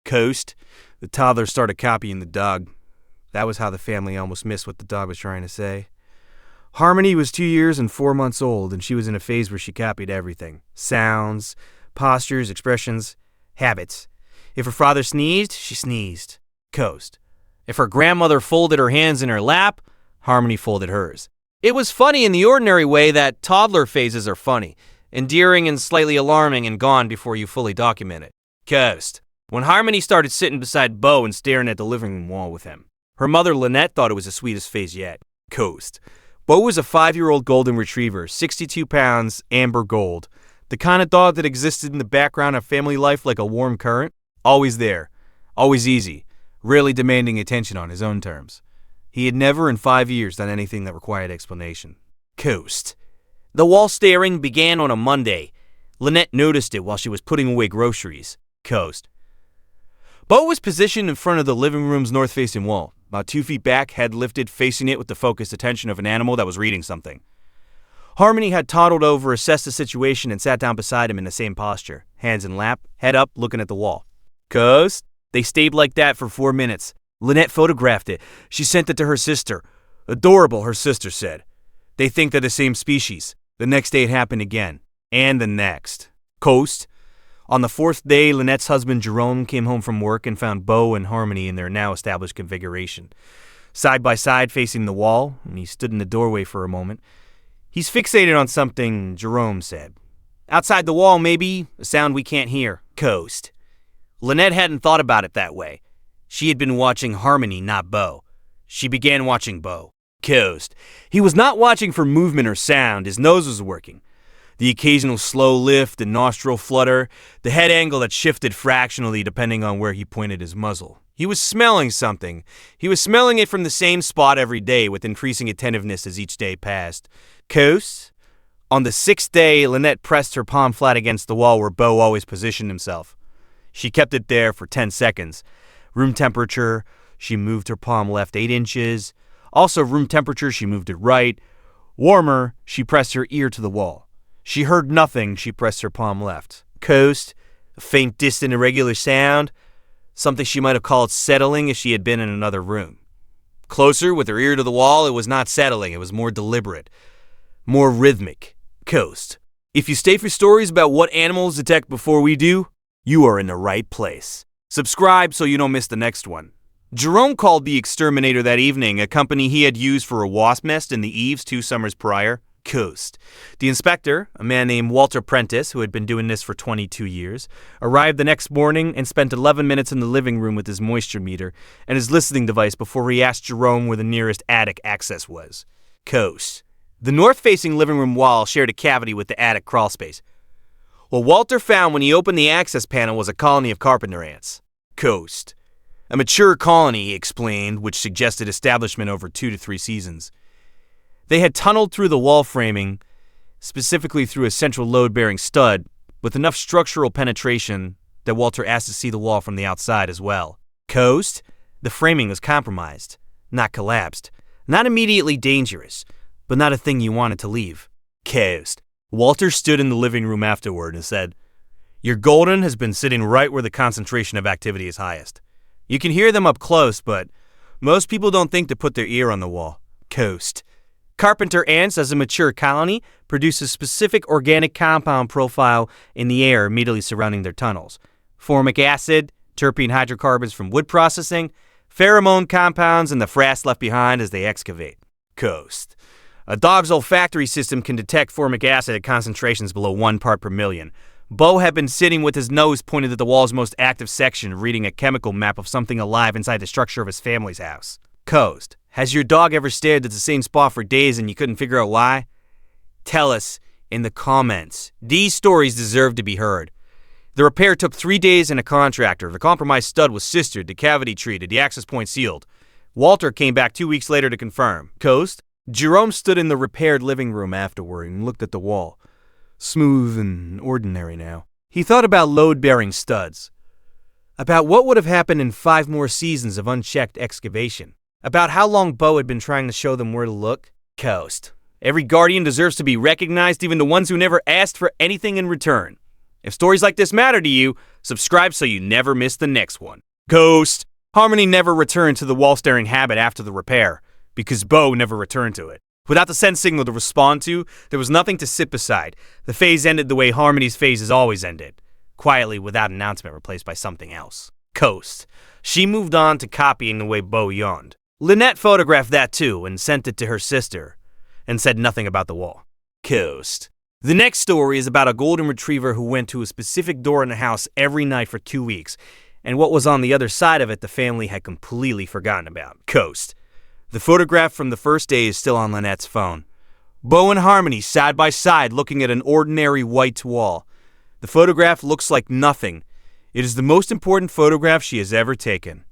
Coast. The toddler started copying the dog. That was how the family almost missed what the dog was trying to say. Harmony was 2 years and 4 months old, and she was in a phase where she copied everything. Sounds, postures, expressions, habits. If her father sneezed, she sneezed. Coast. If her grandmother folded her hands in her lap, Harmony folded hers. It was funny in the ordinary way that toddler phases are funny, endearing and slightly alarming and gone before you fully document it. Coast. When Harmony started sitting beside Beau and staring at the living room wall with him. Her mother, Lynette, thought it was the sweetest phase yet. Coast. Beau was a 5-year-old golden retriever, 62 pounds, amber gold. The kind of dog that existed in the background of family life like a warm current. Always there. Always easy. Rarely demanding attention on his own terms. He had never in 5 years done anything that required explanation. Coast. The wall staring began on a Monday. Lynette noticed it while she was putting away groceries. Coast. Beau was positioned in front of the living room's north-facing wall, about 2 feet back, head lifted, facing it with the focused attention of an animal that was reading something. Harmony had toddled over, assessed the situation, and sat down beside him in the same posture, hands in lap, head up, looking at the wall. Coast. They stayed like that for 4 minutes. Lynette photographed it. She sent it to her sister. Adorable, her sister said. They think they're the same species. The next day it happened again. And the next. Coast. On the 4th day, Lynette's husband Jerome came home from work and found Beau and Harmony in their now established configuration. Side by side facing the wall, and he stood in the doorway for a moment. He's fixated on something, Jerome said. Outside the wall, maybe, a sound we can't hear. Coast. Lynette hadn't thought about it that way. She had been watching Harmony, not Beau. She began watching Beau. Coast. He was not watching for movement or sound. His nose was working. The occasional slow lift and nostril flutter, the head angle that shifted fractionally depending on where he pointed his muzzle. He was smelling something. He was smelling it from the same spot every day with increasing attentiveness as each day passed. Coast. On the 6th day, Lynette pressed her palm flat against the wall where Beau always positioned himself. She kept it there for 10 seconds. Room temperature, she moved her palm left 8 inches. Also room temperature, she moved it right. Warmer, she pressed her ear to the wall. She heard nothing, she pressed her palm left. Coast, a faint, distant, irregular sound. Something she might have called settling if she had been in another room. Closer, with her ear to the wall, it was not settling, it was more deliberate. More rhythmic. Coast. If you stay for stories about what animals detect before we do, you are in the right place. Subscribe so you don't miss the next one. Jerome called the exterminator that evening, a company he had used for a wasp nest in the eaves 2 summers prior. Coast. The inspector, a man named Walter Prentice, who had been doing this for 22 years, arrived the next morning and spent 11 minutes in the living room with his moisture meter and his listening device before he asked Jerome where the nearest attic access was. Coast. The north-facing living room wall shared a cavity with the attic crawlspace. What Walter found when he opened the access panel was a colony of carpenter ants. Coast. A mature colony, he explained, which suggested establishment over 2 to 3 seasons. They had tunneled through the wall framing, specifically through a central load-bearing stud, with enough structural penetration that Walter asked to see the wall from the outside as well. Coast. The framing was compromised, not collapsed, not immediately dangerous, but not a thing you wanted to leave. Coast. Walter stood in the living room afterward and said, "Your golden has been sitting right where the concentration of activity is highest. You can hear them up close, but most people don't think to put their ear on the wall." Coast. Carpenter ants, as a mature colony, produce a specific organic compound profile in the air immediately surrounding their tunnels. Formic acid, terpene hydrocarbons from wood processing, pheromone compounds, and the frass left behind as they excavate. Coast. A dog's olfactory system can detect formic acid at concentrations below 1 part per million. Beau had been sitting with his nose pointed at the wall's most active section, reading a chemical map of something alive inside the structure of his family's house. Coast. Has your dog ever stared at the same spot for days and you couldn't figure out why? Tell us in the comments. These stories deserve to be heard. The repair took 3 days and a contractor. The compromised stud was sistered, the cavity treated, the access point sealed. Walter came back 2 weeks later to confirm. Coast. Jerome stood in the repaired living room afterward and looked at the wall. Smooth and ordinary now. He thought about load-bearing studs. About what would have happened in 5 more seasons of unchecked excavation. About how long Beau had been trying to show them where to look. Coast. Every guardian deserves to be recognized, even the ones who never asked for anything in return. If stories like this matter to you, subscribe so you never miss the next one. Ghost. Harmony never returned to the wall-staring habit after the repair, because Bo never returned to it. Without the send signal to respond to, there was nothing to sit beside. The phase ended the way Harmony's phases always ended. Quietly, without announcement, replaced by something else. Coast. She moved on to copying the way Bo yawned. Lynette photographed that too and sent it to her sister, and said nothing about the wall. Coast. The next story is about a golden retriever who went to a specific door in the house every night for 2 weeks, and what was on the other side of it the family had completely forgotten about. Coast. The photograph from the first day is still on Lynette's phone. Bo and Harmony side by side looking at an ordinary white wall. The photograph looks like nothing. It is the most important photograph she has ever taken.